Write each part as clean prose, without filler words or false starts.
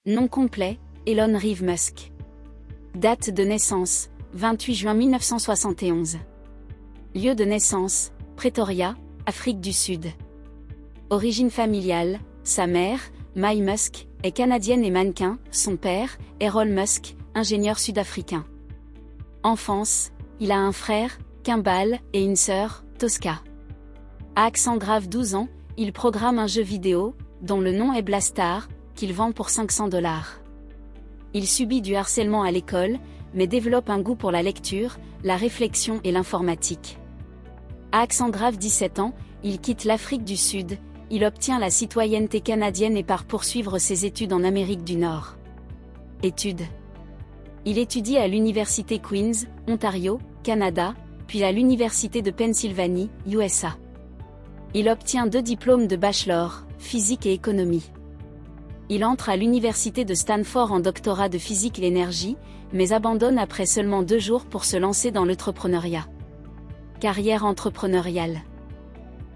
Nom complet, Elon Reeve Musk. Date de naissance, 28 juin 1971. Lieu de naissance, Pretoria, Afrique du Sud. Origine familiale, sa mère, Mae Musk, est canadienne et mannequin, son père, Errol Musk, ingénieur sud-africain. Enfance, il a un frère, Kimball, et une sœur, Tosca. À accent grave 12 ans, il programme un jeu vidéo, dont le nom est Blastar, qu'il vend pour $500. Il subit du harcèlement à l'école, mais développe un goût pour la lecture, la réflexion et l'informatique. À accent grave 17 ans, il quitte l'Afrique du Sud, il obtient la citoyenneté canadienne et part poursuivre ses études en Amérique du Nord. Études. Il étudie à l'Université Queen's, Ontario, Canada, puis à l'Université de Pennsylvanie, USA. Il obtient 2 diplômes de bachelor, physique et économie. Il entre à l'Université de Stanford en doctorat de physique et l'énergie, mais abandonne après seulement 2 jours pour se lancer dans l'entrepreneuriat. Carrière entrepreneuriale.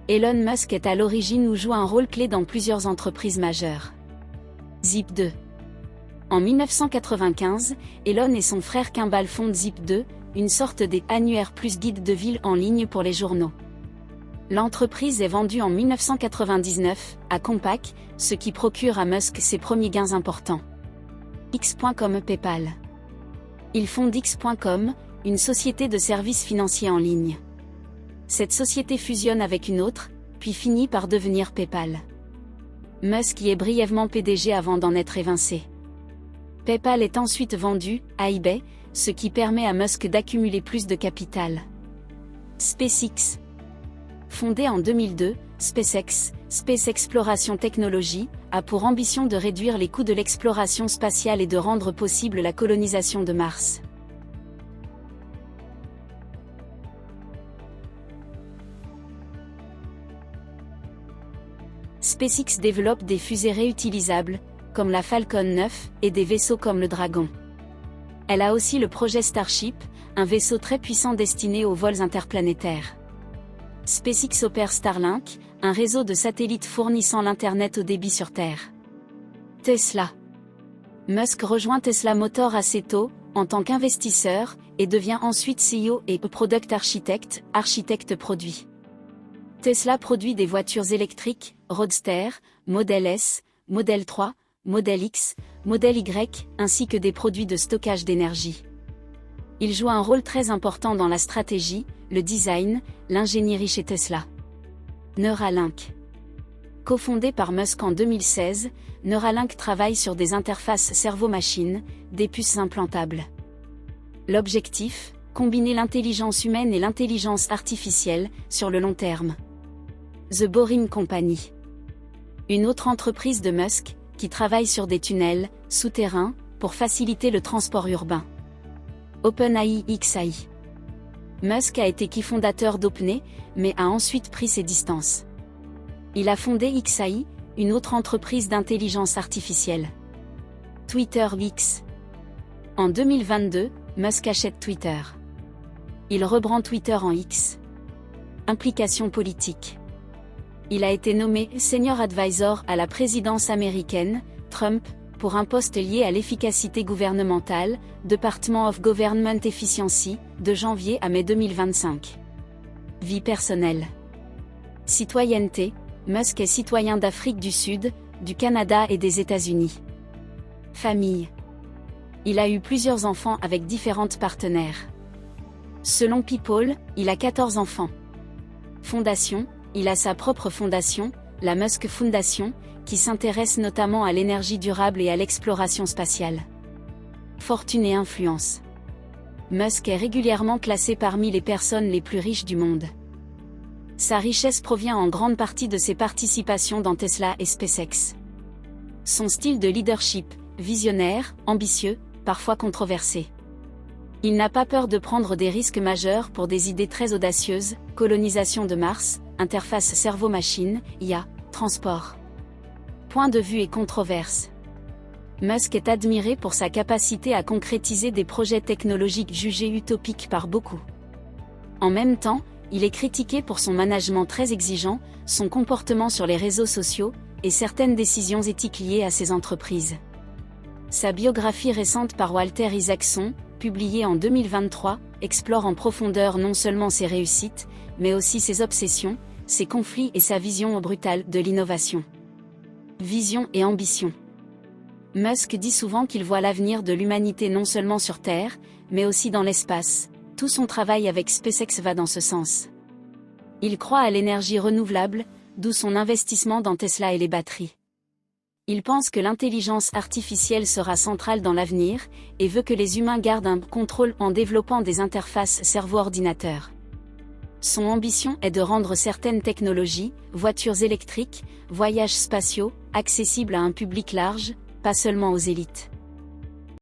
Elon Musk est à l'origine ou joue un rôle clé dans plusieurs entreprises majeures. Zip2. En 1995, Elon et son frère Kimball fondent Zip2, une sorte d'annuaire plus guide de ville en ligne pour les journaux. L'entreprise est vendue en 1999 à Compaq, ce qui procure à Musk ses premiers gains importants. X.com PayPal. Il fonde X.com, une société de services financiers en ligne. Cette société fusionne avec une autre, puis finit par devenir PayPal. Musk y est brièvement PDG avant d'en être évincé. PayPal est ensuite vendu à eBay, ce qui permet à Musk d'accumuler plus de capital. SpaceX. Fondée en 2002, SpaceX, Space Exploration Technology, a pour ambition de réduire les coûts de l'exploration spatiale et de rendre possible la colonisation de Mars. SpaceX développe des fusées réutilisables, comme la Falcon 9, et des vaisseaux comme le Dragon. Elle a aussi le projet Starship, un vaisseau très puissant destiné aux vols interplanétaires. SpaceX opère Starlink, un réseau de satellites fournissant l'Internet au débit sur Terre. Tesla. Musk rejoint Tesla Motors assez tôt, en tant qu'investisseur, et devient ensuite CEO et Product Architect, architecte produit. Tesla produit des voitures électriques, Roadster, Model S, Model 3, Model X, Model Y, ainsi que des produits de stockage d'énergie. Il joue un rôle très important dans la stratégie, le design, l'ingénierie chez Tesla. Neuralink. Cofondé par Musk en 2016, Neuralink travaille sur des interfaces cerveau-machine, des puces implantables. L'objectif, combiner l'intelligence humaine et l'intelligence artificielle, sur le long terme. The Boring Company. Une autre entreprise de Musk, qui travaille sur des tunnels souterrains pour faciliter le transport urbain. OpenAI XAI. Musk a été cofondateur d'OpenAI, mais a ensuite pris ses distances. Il a fondé XAI, une autre entreprise d'intelligence artificielle. Twitter X. En 2022, Musk achète Twitter. Il rebrande Twitter en X. Implication politique. Il a été nommé Senior Advisor à la présidence américaine, Trump, pour un poste lié à l'efficacité gouvernementale, Department of Government Efficiency, de janvier à mai 2025. Vie personnelle. Citoyenneté, Musk est citoyen d'Afrique du Sud, du Canada et des États-Unis. Famille. Il a eu plusieurs enfants avec différentes partenaires. Selon People, il a 14 enfants. Fondation, il a sa propre fondation, la Musk Foundation, qui s'intéresse notamment à l'énergie durable et à l'exploration spatiale. Fortune et influence. Musk est régulièrement classé parmi les personnes les plus riches du monde. Sa richesse provient en grande partie de ses participations dans Tesla et SpaceX. Son style de leadership, visionnaire, ambitieux, parfois controversé. Il n'a pas peur de prendre des risques majeurs pour des idées très audacieuses, colonisation de Mars, interface cerveau-machine, IA, transport. Point de vue et controverse. Musk est admiré pour sa capacité à concrétiser des projets technologiques jugés utopiques par beaucoup. En même temps, il est critiqué pour son management très exigeant, son comportement sur les réseaux sociaux, et certaines décisions éthiques liées à ses entreprises. Sa biographie récente par Walter Isaacson, publiée en 2023, explore en profondeur non seulement ses réussites, mais aussi ses obsessions, ses conflits et sa vision brutale de l'innovation. Vision et ambition. Musk dit souvent qu'il voit l'avenir de l'humanité non seulement sur Terre, mais aussi dans l'espace. Tout son travail avec SpaceX va dans ce sens. Il croit à l'énergie renouvelable, d'où son investissement dans Tesla et les batteries. Il pense que l'intelligence artificielle sera centrale dans l'avenir, et veut que les humains gardent un contrôle en développant des interfaces cerveau-ordinateur. Son ambition est de rendre certaines technologies, voitures électriques, voyages spatiaux, accessibles à un public large, pas seulement aux élites.